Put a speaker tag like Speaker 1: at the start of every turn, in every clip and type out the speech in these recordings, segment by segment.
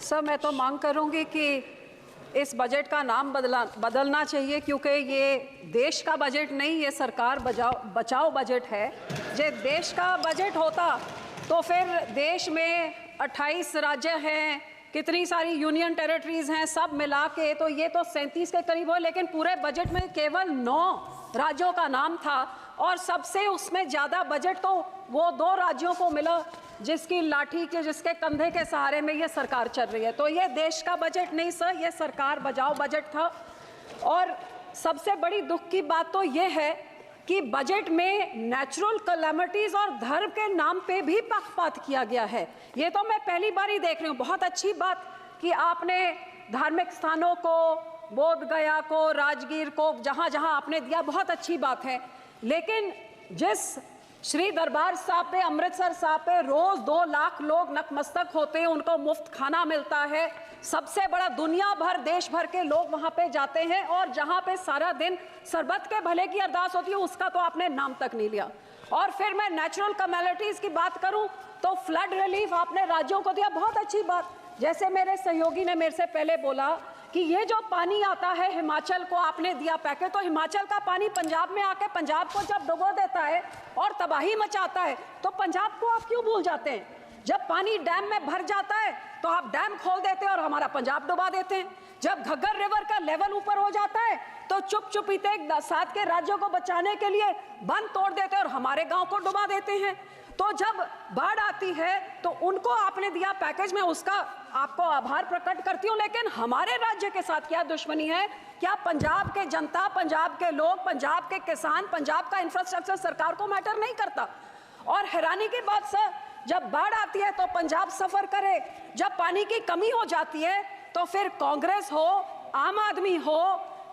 Speaker 1: Sir, मैं तो मांग करूंगी कि इस बजट का नाम बदलना चाहिए, क्योंकि ये देश का बजट नहीं, ये सरकार बचाओ बजट है। जब देश का बजट होता तो फिर देश में 28 राज्य हैं, कितनी सारी यूनियन टेरिटरीज हैं, सब मिला के तो ये तो 37 के करीब हो, लेकिन पूरे बजट में केवल 9 राज्यों का नाम था और सबसे उसमें ज़्यादा बजट तो वो 2 राज्यों को मिला जिसकी लाठी के, जिसके कंधे के सहारे में ये सरकार चल रही है। तो ये देश का बजट नहीं सर, ये सरकार बचाओ बजट था। और सबसे बड़ी दुख की बात तो ये है कि बजट में नेचुरल कैलामिटीज़ और धर्म के नाम पे भी पक्षपात किया गया है। ये तो मैं पहली बार ही देख रही हूँ। बहुत अच्छी बात कि आपने धार्मिक स्थानों को, बोध गया को, राजगीर को, जहाँ जहाँ आपने दिया, बहुत अच्छी बात है। लेकिन जिस श्री दरबार साहब पे, अमृतसर साहब पे रोज 2 लाख लोग नतमस्तक होते हैं, उनको मुफ्त खाना मिलता है, सबसे बड़ा दुनिया भर, देश भर के लोग वहां पे जाते हैं, और जहां पे सारा दिन सरबत के भले की अरदास होती है, उसका तो आपने नाम तक नहीं लिया। और फिर मैं नेचुरल कैलामिटीज की बात करूं तो फ्लड रिलीफ आपने राज्यों को दिया, बहुत अच्छी बात। जैसे मेरे सहयोगी ने मेरे से पहले बोला कि ये जो पानी आता है हिमाचल को आपने दिया पैकेज, तो हिमाचल का पानी पंजाब में आके पंजाब को जब डुबो देता है और तबाही मचाता है, तो पंजाब को आप क्यों भूल जाते हैं? जब पानी डैम में भर जाता है तो आप डैम खोल देते हैं और हमारा पंजाब डुबा देते हैं। जब घग्गर रिवर का लेवल ऊपर हो जाता है तो चुपचुपीते 7 के राज्यों को बचाने के लिए बंद तोड़ देते हैं और हमारे गाँव को डुबा देते हैं। तो जब बाढ़ आती है तो उनको आपने दिया पैकेज, में उसका आपको आभार प्रकट करती हूँ, लेकिन हमारे राज्य के साथ क्या दुश्मनी है? क्या पंजाब के जनता, पंजाब के लोग, पंजाब के किसान, पंजाब का इंफ्रास्ट्रक्चर सरकार को मैटर नहीं करता? और हैरानी की बात सर, जब बाढ़ आती है तो पंजाब सफर करे, जब पानी की कमी हो जाती है तो फिर कांग्रेस हो, आम आदमी हो,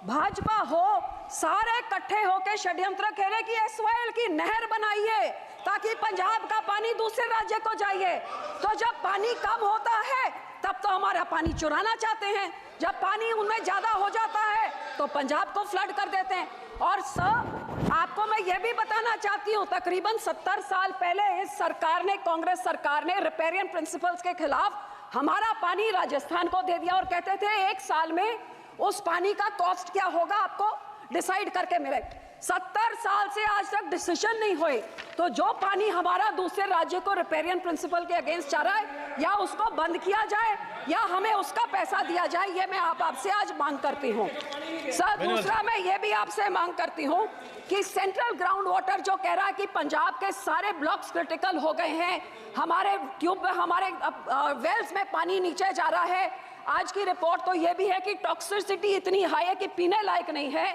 Speaker 1: भाजपा हो, सारे इकट्ठे होकर षड्यंत्र खेले कि एसवाईएल की नहर बनाइए ताकि पंजाब का पानी दूसरे राज्य को जाइए। तो जब पानी कम होता है तब तो हमारा पानी चुराना चाहते हैं, जब पानी उनमें ज्यादा हो जाता है तो पंजाब को फ्लड कर देते हैं। और सर, आपको मैं ये भी बताना चाहती हूँ, तकरीबन 70 साल पहले इस सरकार ने, कांग्रेस सरकार ने रिपेरियन प्रिंसिपल्स के खिलाफ हमारा पानी राजस्थान को दे दिया और कहते थे 1 साल में उस पानी का कॉस्ट क्या होगा आपको डिसाइड करके मिले। 70 साल से आज तक डिसीजन नहीं हुए। तो जो पानी हमारा दूसरे राज्य को रिपेरियन प्रिंसिपल के अगेंस्ट जा रहा है, या उसको बंद किया जाए या हमें उसका पैसा दिया जाए, ये मैं आपसे आज मांग करती हूँ। सर, दूसरा मैं ये भी आपसे मांग करती हूँ कि सेंट्रल ग्राउंड वाटर जो कह रहा है कि पंजाब के सारे ब्लॉक्स क्रिटिकल हो गए हैं, हमारे ट्यूब, हमारे वेल्स में पानी नीचे जा रहा है। आज की रिपोर्ट तो ये भी है कि टॉक्सिसिटी इतनी हाई है कि पीने लायक नहीं है।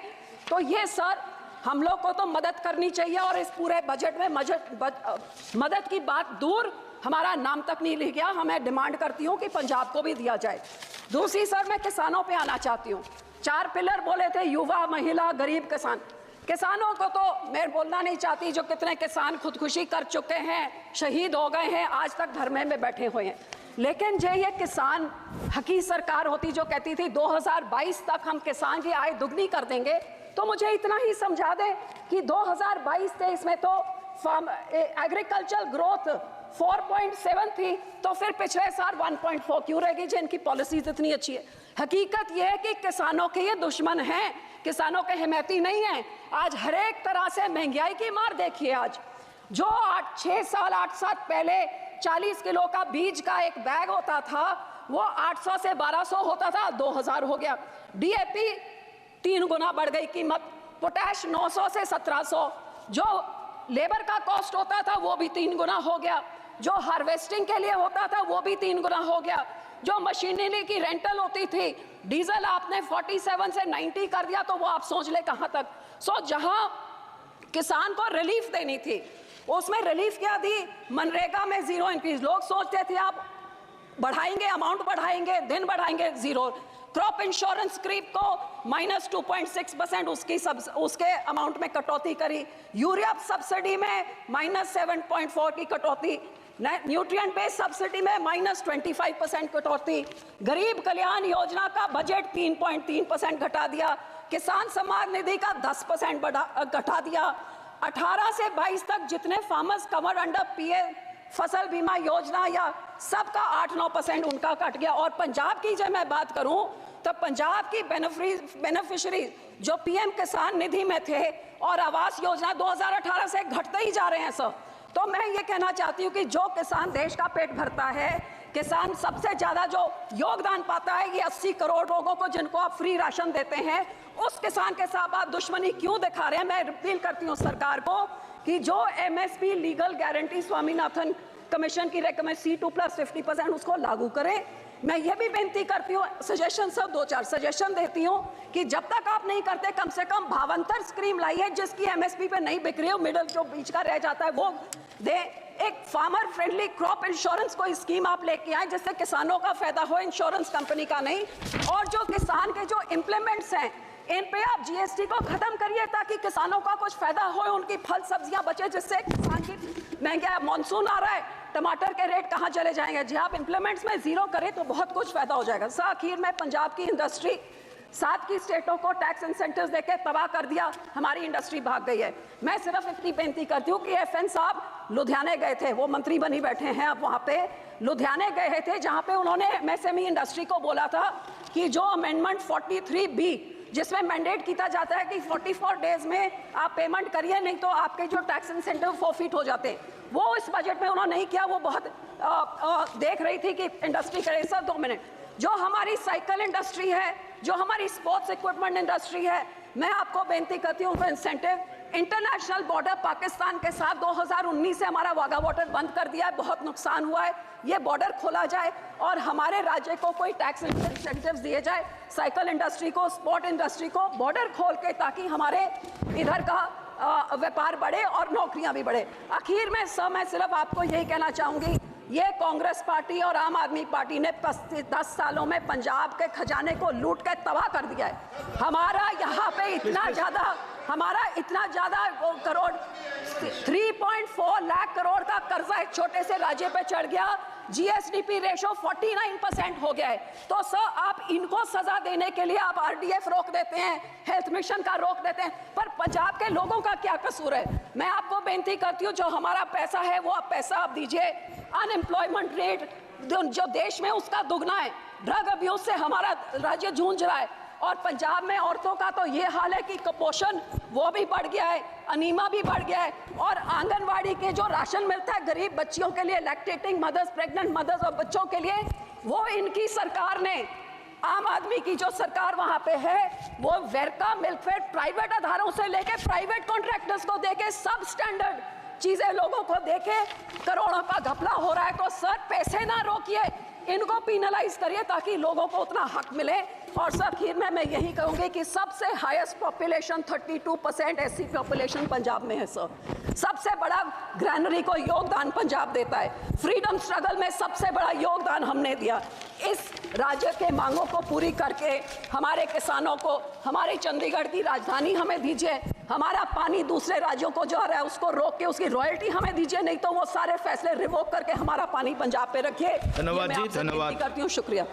Speaker 1: तो ये सर, हम लोग को तो मदद करनी चाहिए, और इस पूरे बजट में मदद की बात दूर, हमारा नाम तक नहीं लिख गया। हमें डिमांड करती हूँ कि पंजाब को भी दिया जाए। दूसरी सर, मैं किसानों पे आना चाहती हूँ। 4 पिलर बोले थे, युवा, महिला, गरीब, किसान। किसानों को तो मैं बोलना नहीं चाहती, जो कितने किसान खुदकुशी कर चुके हैं, शहीद हो गए हैं, आज तक धरने में बैठे हुए हैं। लेकिन जो ये किसान हकी सरकार होती जो कहती थी 2022 तक हम किसान की आय दुगनी कर देंगे, तो मुझे इतना ही समझा दे कि 2022-23 में तो एग्रीकल्चर ग्रोथ 4.7 थी, तो फिर पिछले साल 1.4 क्यों रहेगी जिनकी पॉलिसीज इतनी अच्छी है? हकीकत यह है कि किसानों के ये दुश्मन हैं, किसानों के हिमैती नहीं हैं। आज हर एक तरह से महंगाई की मार देखिए। आज जो 8 साल पहले 40 किलो का बीज का एक बैग होता था, वो 800 से 1200 होता था, 2000 हो गया। डीएपी 3 गुना बढ़ गई कीमत, पोटैश 900 से 1700, जो लेबर का कॉस्ट होता था वो भी 3 गुना हो गया, जो हार्वेस्टिंग के लिए होता था वो भी 3 गुना हो गया, जो मशीनरी की रेंटल होती थी, डीजल आपने 47 से 90 कर दिया, तो वो आप सोच ले कहां तक। सो जहां किसान को रिलीफ देनी थी, उसमें रिलीफ क्या दी? मनरेगा में 0 इंक्रीज। लोग सोचते थे आप बढ़ाएंगे, अमाउंट बढ़ाएंगे, दिन बढ़ाएंगे, 0। क्रॉप इंश्योरेंस क्रीप को -2.6% उसके अमाउंट में कटौती करी। यूरिया सब्सिडी में -7.4 की कटौती। न्यूट्रिएंट बेस्ड सब्सिडी में -25% कटौती। गरीब कल्याण योजना का बजट 3.3% घटा दिया। किसान सम्मान निधि का 10% घटा दिया। 18 से 22 तक जितने फार्मर्स कवर्ड अंडर फसल बीमा योजना या सबका 8-9% उनका कट गया। और पंजाब की जब मैं बात करूं तो पंजाब की बेनिफिशियरी जो पीएम किसान निधि में थे और आवास योजना 2018 से घटते ही जा रहे हैं सर। तो मैं ये कहना चाहती हूँ कि जो किसान देश का पेट भरता है, किसान सबसे ज्यादा जो योगदान पाता है, ये 80 करोड़ लोगों को जिनको आप फ्री राशन देते हैं, उस किसान के साथ आप दुश्मनी क्यों दिखा रहे हैं? मैं अपील करती हूँ सरकार को कि जो MSP legal guarantee Swaminathan commission की रेकमेंड C2+50% उसको लागू करें। मैं ये भी बेनती करती हूँ, सजेशन सब 2-4 सजेशन देती हूँ कि जब तक आप नहीं करते कम से कम भावांतर स्कीम लाइए जिसकी एमएसपी पे नहीं बिक रही हो, मिडल जो बीच का रह जाता है वो दे। एक फार्मर फ्रेंडली क्रॉप इंश्योरेंस कोई स्कीम आप लेके आए जिससे किसानों का फायदा हो, इंश्योरेंस कंपनी का नहीं। और जो किसान के जो इम्प्लीमेंट्स हैं इन पे आप जीएसटी को खत्म करिए ताकि किसानों का कुछ फायदा हो, उनकी फल सब्जियां बचे, जिससे किसान की महंगा मानसून आ रहा है, टमाटर के रेट कहां चले जाएंगे। जी आप इम्प्लीमेंट्स में जीरो करें तो बहुत कुछ फायदा हो जाएगा। सर आखिर में पंजाब की इंडस्ट्री 7 की स्टेटों को टैक्स इंसेंटिव्स देके तबाह कर दिया, हमारी इंडस्ट्री भाग गई है। मैं सिर्फ इतनी बेनती करती हूँ कि FN साहब लुधियाने गए थे, वो मंत्री बनी बैठे हैं अब वहाँ पे, लुधियाने गए थे जहाँ पे उन्होंने MSME इंडस्ट्री को बोला था कि जो अमेंडमेंट 43B जिसमें मैंडेट किया जाता है कि 44 डेज में आप पेमेंट करिए, नहीं तो आपके जो टैक्स इंसेंटिव फोरफिट हो जाते हैं, वो इस बजट में उन्होंने नहीं किया। वो बहुत देख रही थी कि इंडस्ट्री करे। सर 2 मिनट, जो हमारी साइकिल इंडस्ट्री है, जो हमारी स्पोर्ट्स इक्विपमेंट इंडस्ट्री है, मैं आपको बेनती करती हूँ इंसेंटिव इंटरनेशनल बॉर्डर पाकिस्तान के साथ 2019 से हमारा वाघा बॉर्डर बंद कर दिया है, बहुत नुकसान हुआ है। ये बॉर्डर खोला जाए और हमारे राज्य को कोई टैक्स इंसेंटिव्स दिए जाए, साइकिल इंडस्ट्री को, स्पोर्ट इंडस्ट्री को बॉर्डर खोल के, ताकि हमारे इधर का व्यापार बढ़े और नौकरियां भी बढ़े। आखिर में सर मैं सिर्फ आपको यही कहना चाहूंगी, ये कांग्रेस पार्टी और आम आदमी पार्टी ने 10 सालों में पंजाब के खजाने को लूट के तबाह कर दिया है। हमारा यहाँ पे इतना ज्यादा करोड़ 3.4 लाख करोड़ का कर्जा एक छोटे से राज्य पे चढ़ गया। GSDP रेशो 49% हो गया है। तो सर आप इनको सजा देने के लिए आप RDF रोक देते हैं, हेल्थ मिशन का रोक देते हैं, पर पंजाब के लोगों का क्या कसूर है? मैं आपको बेनती करती हूँ, जो हमारा पैसा है वो आप पैसा आप दीजिए। अनएम्प्लॉयमेंट रेट जो देश में उसका दुगना है, ड्रग अब्यूज से हमारा राज्य जूझ रहा है, और पंजाब में औरतों का तो ये हाल है कि कुपोषण वो भी बढ़ गया है, अनीमा भी बढ़ गया है, और आंगनवाड़ी के जो राशन मिलता है गरीब बच्चियों के लिए, लैक्टेटिंग मदर्स, प्रेग्नेंट मदर्स और बच्चों के लिए, वो इनकी सरकार ने, आम आदमी की जो सरकार वहां पे है, वो वेरका मिल्कफेड प्राइवेट आधारों से लेके प्राइवेट कॉन्ट्रैक्टर्स को देके सब स्टैंडर्ड चीजें लोगों को देके करोड़ों का घपला हो रहा है। तो सर पैसे ना रोकिए, इनको पिनलाइज करिए ताकि लोगों को उतना हक मिले। और सर आखिर में मैं यही कहूंगी कि सबसे highest population 32% SC population Punjab में है सर। सबसे बड़ा ग्रैनरी को योगदान पंजाब देता है। फ्रीडम स्ट्रगल में सबसे बड़ा योगदान हमने दिया। इस राज्य के मांगों को पूरी करके हमारे किसानों को हमारी चंडीगढ़ की राजधानी हमें दीजिए, हमारा पानी दूसरे राज्यों को जो आ रहा है उसको रोक के उसकी रॉयल्टी हमें दीजिए, नहीं तो वो सारे फैसले रिवोक करके हमारा पानी पंजाब पे रखिए।
Speaker 2: धन्यवाद जी, धन्यवाद
Speaker 1: करती हूँ, शुक्रिया।